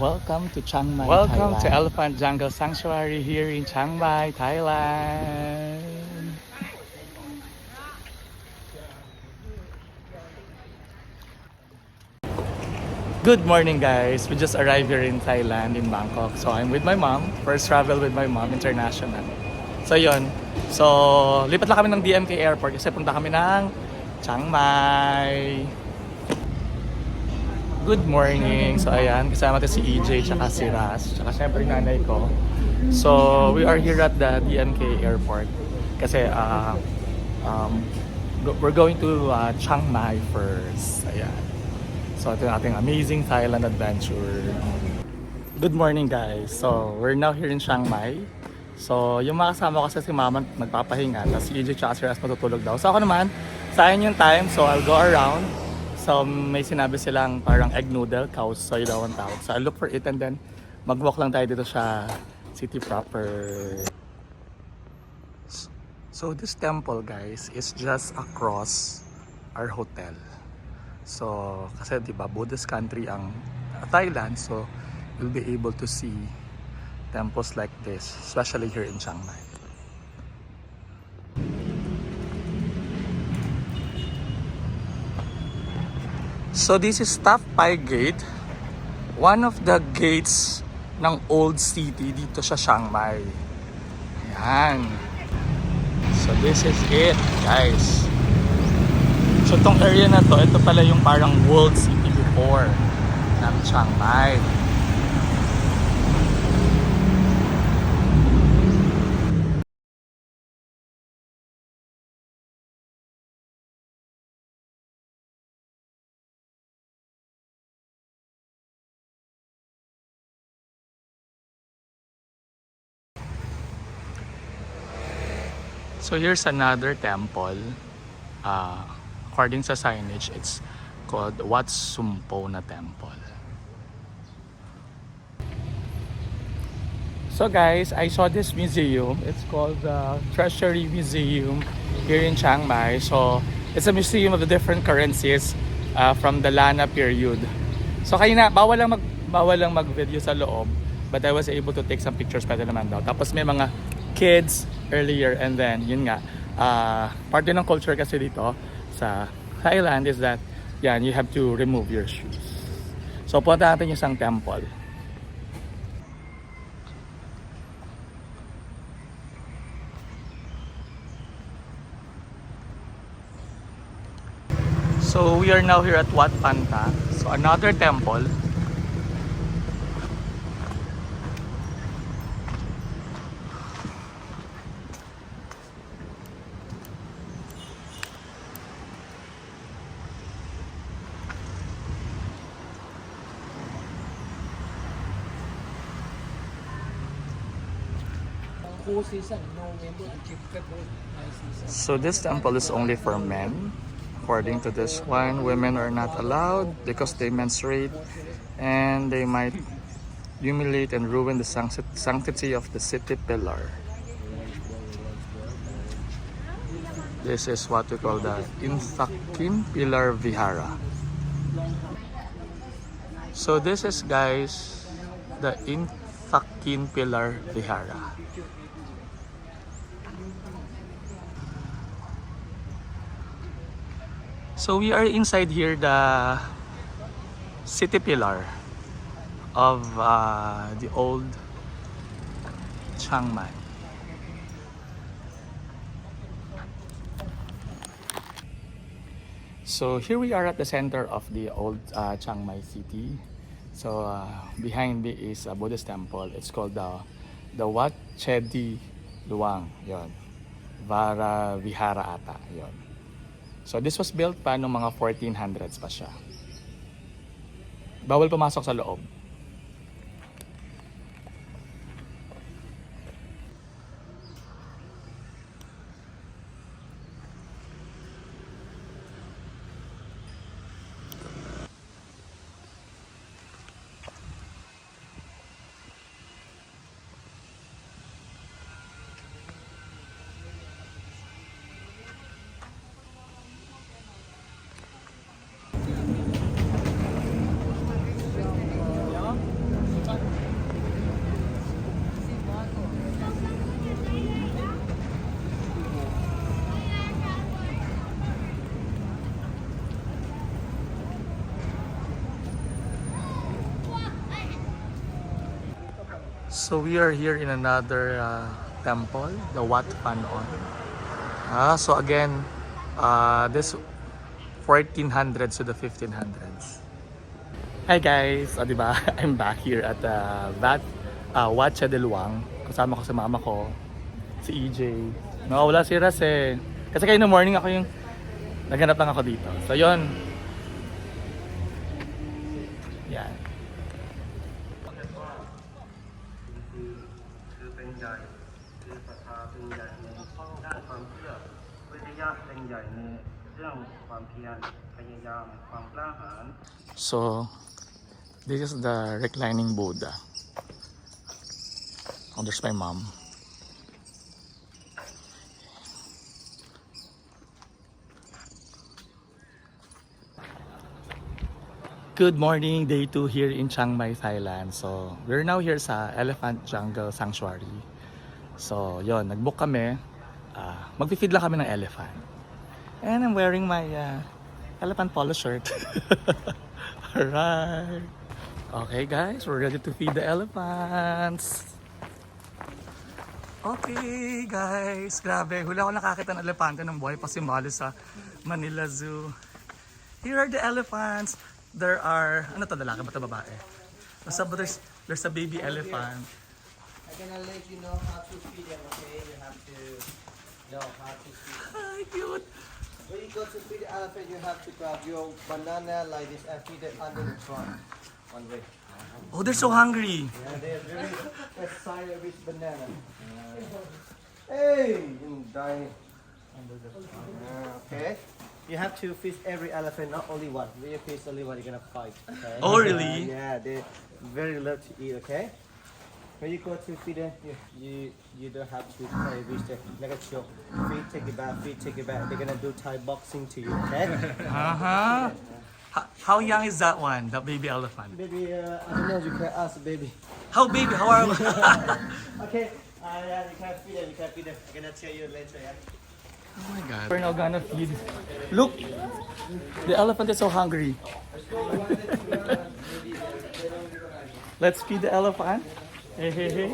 Welcome to Chiang Mai, Welcome to Thailand. Elephant Jungle Sanctuary here in Chiang Mai, Thailand. Good morning guys. We just arrived here in Thailand, in Bangkok. So I'm with my mom. First travel with my mom, international. So yun. So lipat lang kami ng DMK Airport kasi punta kami ng Chiang Mai. Good morning. So ayan, kasama ko si EJ tsaka si Ras, tsaka syempre yung nanay ko. So we are here at the DMK Airport kasi we're going to Chiang Mai first. Ayan. So ito yung ating amazing Thailand adventure. Good morning guys. So we're now here in Chiang Mai. So yung mga kasama ko kasi si mama nagpapahinga, tapos si EJ tsaka si Ras matutulog daw. So ako naman, sayang yung time, so I'll go around. So may sinabi silang parang egg noodle, khao soi daw ang tawag. So I'll look for it and then mag-walk lang tayo dito sa city proper. So this temple guys is just across our hotel. So kasi 'di ba Buddhist country ang Thailand, so you'll be able to see temples like this, especially here in Chiang Mai. So this is Tap Pai Gate, one of the gates ng old city dito sa Chiang Mai. Ayan. So this is it, guys. So itong area na to, ito pala yung parang world city before ng Chiang Mai. So here's another temple. According sa signage, it's called Wat Sumpo na Temple. So guys, I saw this museum. It's called the Treasury Museum here in Chiang Mai. So it's a museum of the different currencies from the Lana period. So kaya na, bawal lang mag-video sa loob, but I was able to take some pictures, pwede naman daw. Tapos may mga kids earlier, and then yun nga, part din ng culture kasi dito sa Thailand is that yan, you have to remove your shoes. So punta natin yung isang temple. So we are now here at Wat Panta, so another temple. So this temple is only for men. According to this one, women are not allowed because they menstruate and they might humiliate and ruin the sanctity of the city pillar. This is what we call the Inthakin Pillar Vihara. So this is guys the Inthakin Pillar Vihara. So we are inside here the city pillar of the old Chiang Mai. So here we are at the center of the old Chiang Mai city. So behind me is a Buddhist temple. It's called the Wat Chedi Luang. Yon. Vara Vihara ata. Yon. So this was built pa noong mga 1400s pa siya. Bawal pumasok sa loob. So we are here in another temple, the Wat Panon. So again, this 1400s to the 1500s. Hi guys! O diba? I'm back here at Wat Cha de Luang. Kasama ko sa mama ko, si EJ. Nakawala si Ras eh. Kasi kayo no morning ako yung naghanap lang ako dito. So yon. Yan. คือเป็นใหญ่คือศรัทธาเป็นใหญ่ในด้านความเชื่อวิทยะเป็นใหญ่ในเรื่องความเพียรพยายามความกล้าหาญ So, this is the reclining Buddha. Oh, there's my mom. Good morning, day 2 here in Chiang Mai, Thailand. So, we're now here sa Elephant Jungle Sanctuary. So, yon, nag-book kami. Mag-feed lang kami ng elephant. And I'm wearing my elephant polo shirt. Alright. Okay guys, we're ready to feed the elephants. Okay guys, grabe. Huli ako nakakita ng elepante ng buhay pa si Malo sa Manila Zoo. Here are the elephants. There are, ano to, lalaki ba ito babae? Basta there's a baby elephant. I'm gonna let you know how to feed them, okay? You have to know how to feed them. Ay, cute. When you go to feed the elephant, you have to grab your banana like this and feed it under the trunk. One way. Oh, they're so hungry. Yeah, they're very excited with banana. Hey, you die. Okay. You have to feed every elephant, not only one. When you feed only one, you're gonna fight. Okay? Oh, really? Yeah, they very love to eat. Okay. When you go to feed them, you don't have to play with them. Like a show. Feed, take it back. Feed, take it back. They're gonna do Thai boxing to you. Okay. Uh-huh. How young is that one, the baby elephant? Baby, I don't know. You can ask baby. How baby? How are Okay. Yeah, you can feed them. You can feed them. I'm gonna tell you later. Yeah. Oh my god. We're now gonna feed. Look! The elephant is so hungry. Let's feed the elephant. Hey, hey, hey.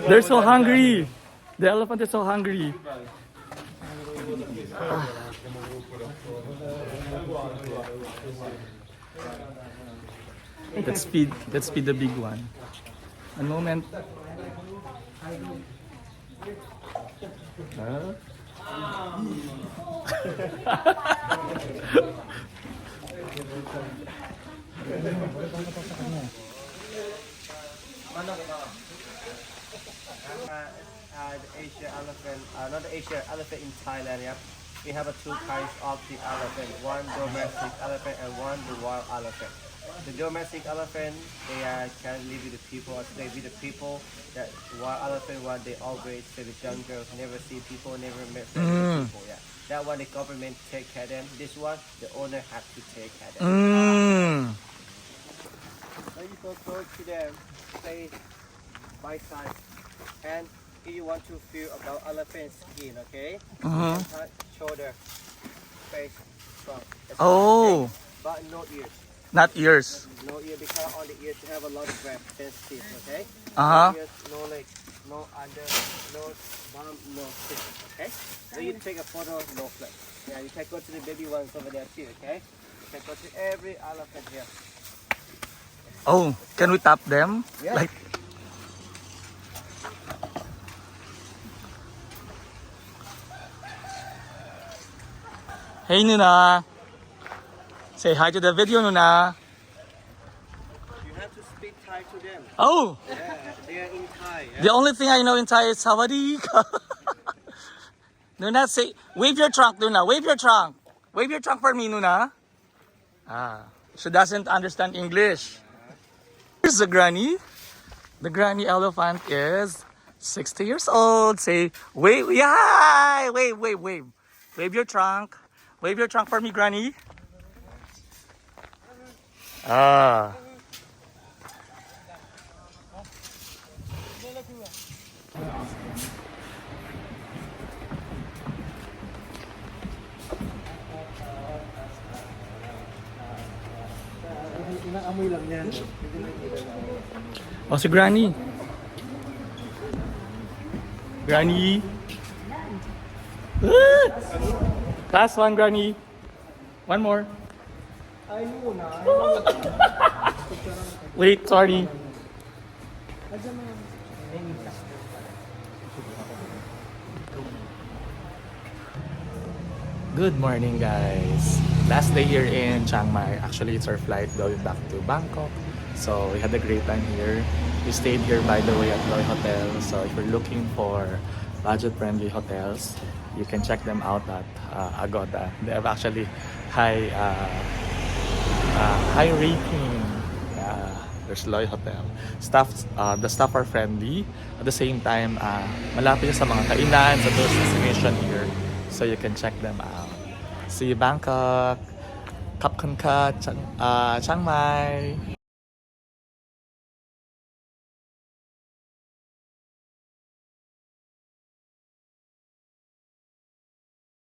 They're so hungry. The elephant is so hungry. Let's feed the big one. One moment. Huh? The Asia elephant, not the Asia elephant in Thailand. Yeah, we have two kinds of the elephant. One domestic elephant and one the wild elephant. The domestic elephant, they can live with the people, or stay with the people. That wild elephant one, they always stay in the jungle, never see people, never met people. Yeah, that one the government take care of them. This one, the owner have to take care of them. When you go close to them, play by side, and if you want to feel about elephant skin, okay? Touch shoulder, face, trunk. That's Oh, but no ears. not ears. No ear because on the ears you have a lot of breath sensitive, okay? Uh-huh. No ears, no legs, no under, no bum, no stick, okay? When you take a photo, no flex. Yeah, you can go to the baby ones over there too, okay? You can go to every elephant here. Oh, can we tap them? Yeah. Like, hey Nuna. Say hi to the video, Nuna. You have to speak Thai to them. Oh, Yeah, they are in Thai. Yeah? the only thing I know in Thai is Sawadee. Nuna, say, wave your trunk, Nuna. Wave your trunk. Wave your trunk for me, Nuna. She doesn't understand English. Here's the granny. The granny elephant is 60 years old. Say, wave, yeah, wave, wave, wave. Wave your trunk. Wave your trunk for me, granny. amoy lang yan. Oh, si Granny. Granny. Ah! Last one, Granny. One more. Ay, muna. Wait, sorry. Good morning, guys. Last day here in Chiang Mai. Actually, it's our flight going back to Bangkok. So we had a great time here. We stayed here, by the way, at Loy Hotel. So if you're looking for budget-friendly hotels, you can check them out at Agoda. They have actually high rating. There's Loy Hotel. The staff are friendly. At the same time, malapit siya sa mga kainan, sa tourist destination here. So you can check them out. See you Bangkok, Kap Kan Kat, Chiang Mai.